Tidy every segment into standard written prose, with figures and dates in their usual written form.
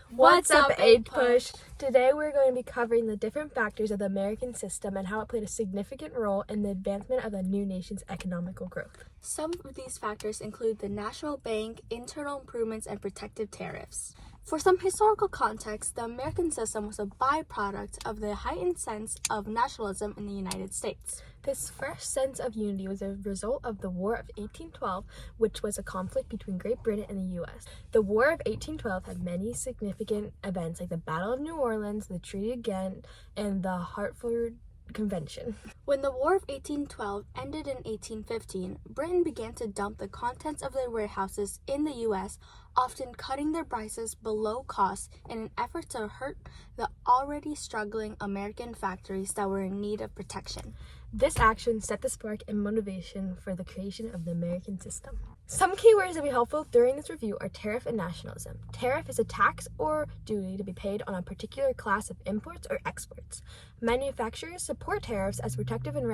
What's up, APUSH? Today we're going to be covering the different factors of the American system and how it played a significant role in the advancement of the new nation's economical growth. Some of these factors include the national bank, internal improvements, and protective tariffs. For some historical context, the American system was a byproduct of the heightened sense of nationalism in the United States. This fresh sense of unity was a result of the War of 1812, which was a conflict between Great Britain and the U.S. The War of 1812 had many significant events like the Battle of New Orleans, the Treaty of Ghent, and the Hartford Convention. When the War of 1812 ended in 1815, Britain began to dump the contents of their warehouses in the U.S., often cutting their prices below cost in an effort to hurt the already struggling American factories that were in need of protection. This action set the spark and motivation for the creation of the American system. Some key words that will be helpful during this review are tariff and nationalism. Tariff is a tax or duty to be paid on a particular class of imports or exports. Manufacturers support tariffs as protective and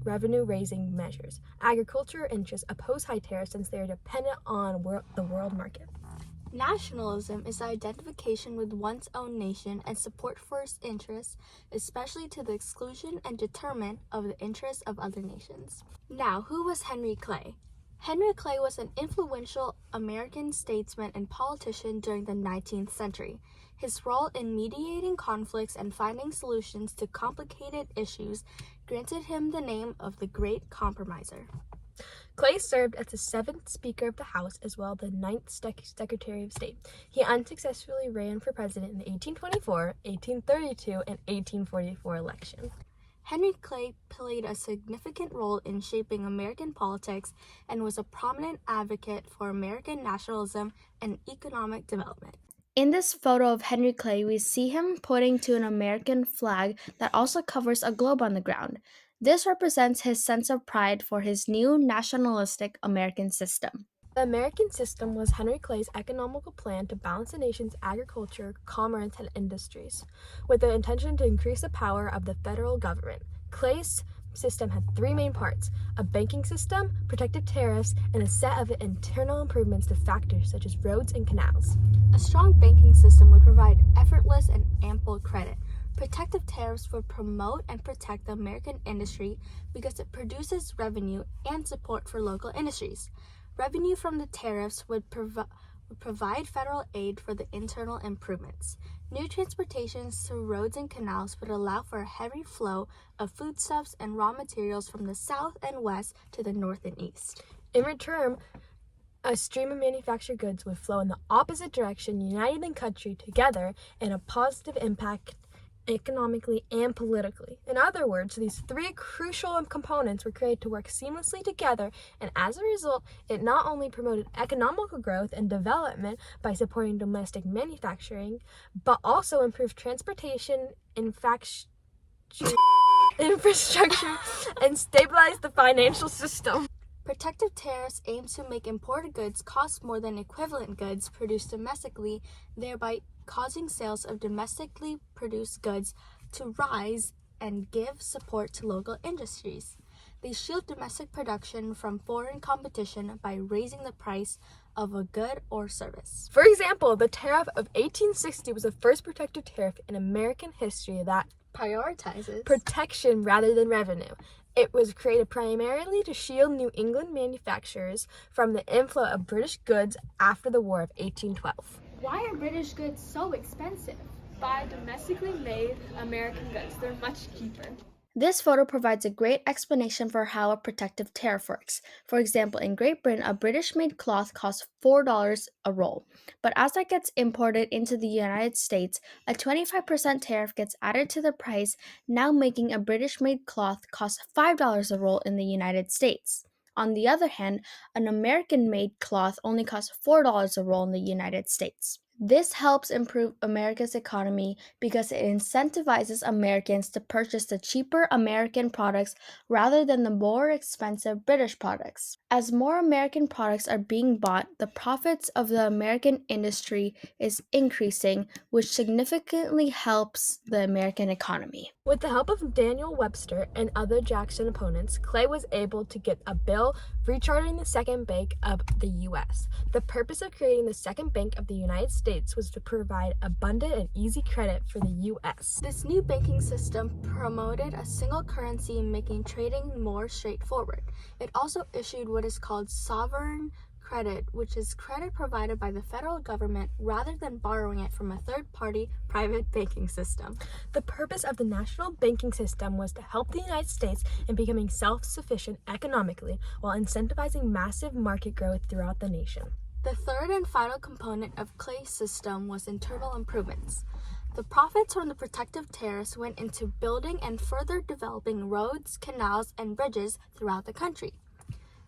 revenue-raising measures. Agricultural interests oppose high tariffs since they are dependent on the world market. Nationalism is the identification with one's own nation and support for its interests, especially to the exclusion and detriment of the interests of other nations. Now, who was Henry Clay? Henry Clay was an influential American statesman and politician during the 19th century. His role in mediating conflicts and finding solutions to complicated issues granted him the name of the Great Compromiser. Clay served as the 7th Speaker of the House as well as the 9th Secretary of State. He unsuccessfully ran for president in the 1824, 1832, and 1844 elections. Henry Clay played a significant role in shaping American politics and was a prominent advocate for American nationalism and economic development. In this photo of Henry Clay, we see him pointing to an American flag that also covers a globe on the ground. This represents his sense of pride for his new nationalistic American system. The American system was Henry Clay's economical plan to balance the nation's agriculture, commerce, and industries, with the intention to increase the power of the federal government. Clay's system had 3 main parts: a banking system, protective tariffs, and a set of internal improvements to factors such as roads and canals. A strong banking system would provide effortless and ample credit. Protective tariffs would promote and protect the American industry because it produces revenue and support for local industries. Revenue from the tariffs would provide federal aid for the internal improvements. New transportations through roads and canals would allow for a heavy flow of foodstuffs and raw materials from the south and west to the north and east. In return, a stream of manufactured goods would flow in the opposite direction, uniting the country together in a positive impact economically and politically. In other words, these 3 crucial components were created to work seamlessly together, and as a result, it not only promoted economical growth and development by supporting domestic manufacturing, but also improved transportation, infrastructure, and stabilized the financial system. Protective tariffs aim to make imported goods cost more than equivalent goods produced domestically, thereby causing sales of domestically produced goods to rise and give support to local industries. They shield domestic production from foreign competition by raising the price of a good or service. For example, the tariff of 1860 was the first protective tariff in American history that prioritizes protection rather than revenue. It was created primarily to shield New England manufacturers from the inflow of British goods after the War of 1812. Why are British goods so expensive? Buy domestically made American goods. They're much cheaper. This photo provides a great explanation for how a protective tariff works. For example, in Great Britain, a British-made cloth costs $4 a roll. But as that gets imported into the United States, a 25% tariff gets added to the price, now making a British-made cloth cost $5 a roll in the United States. On the other hand, an American-made cloth only costs $4 a roll in the United States. This helps improve America's economy because it incentivizes Americans to purchase the cheaper American products rather than the more expensive British products. As more American products are being bought, the profits of the American industry is increasing, which significantly helps the American economy. With the help of Daniel Webster and other Jackson opponents, Clay was able to get a bill rechartering the Second Bank of the U.S. The purpose of creating the Second Bank of the United States States was to provide abundant and easy credit for the U.S. This new banking system promoted a single currency, making trading more straightforward. It also issued what is called sovereign credit, which is credit provided by the federal government rather than borrowing it from a third-party private banking system. The purpose of the national banking system was to help the United States in becoming self-sufficient economically while incentivizing massive market growth throughout the nation. The third and final component of Clay's system was internal improvements. The profits from the protective tariffs went into building and further developing roads, canals, and bridges throughout the country.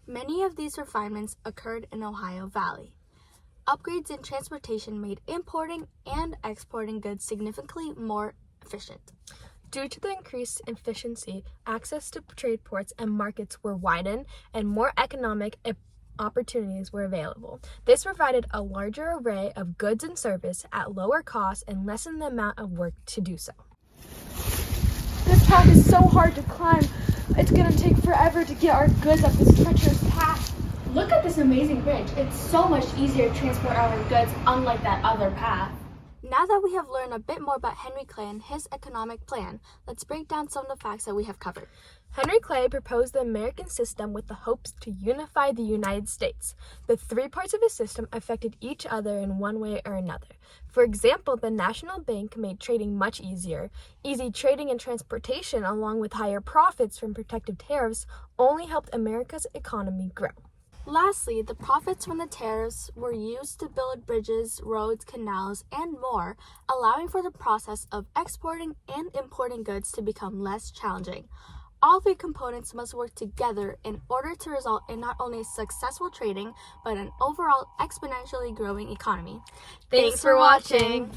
Many of these refinements occurred in Ohio Valley. Upgrades in transportation made importing and exporting goods significantly more efficient. Due to the increased efficiency, access to trade ports and markets were widened and more economic opportunities were available. This provided a larger array of goods and service at lower cost and lessened the amount of work to do so. This path is so hard to climb. It's gonna take forever to get our goods up this treacherous path. Look at this amazing bridge. It's so much easier to transport our goods, unlike that other path. Now that we have learned a bit more about Henry Clay and his economic plan, let's break down some of the facts that we have covered. Henry Clay proposed the American system with the hopes to unify the United States. The three parts of his system affected each other in one way or another. For example, the National Bank made trading much easier. Easy trading and transportation, along with higher profits from protective tariffs, only helped America's economy grow. Lastly, the profits from the tariffs were used to build bridges, roads, canals, and more, allowing for the process of exporting and importing goods to become less challenging. All three components must work together in order to result in not only successful trading, but an overall exponentially growing economy. Thanks for watching!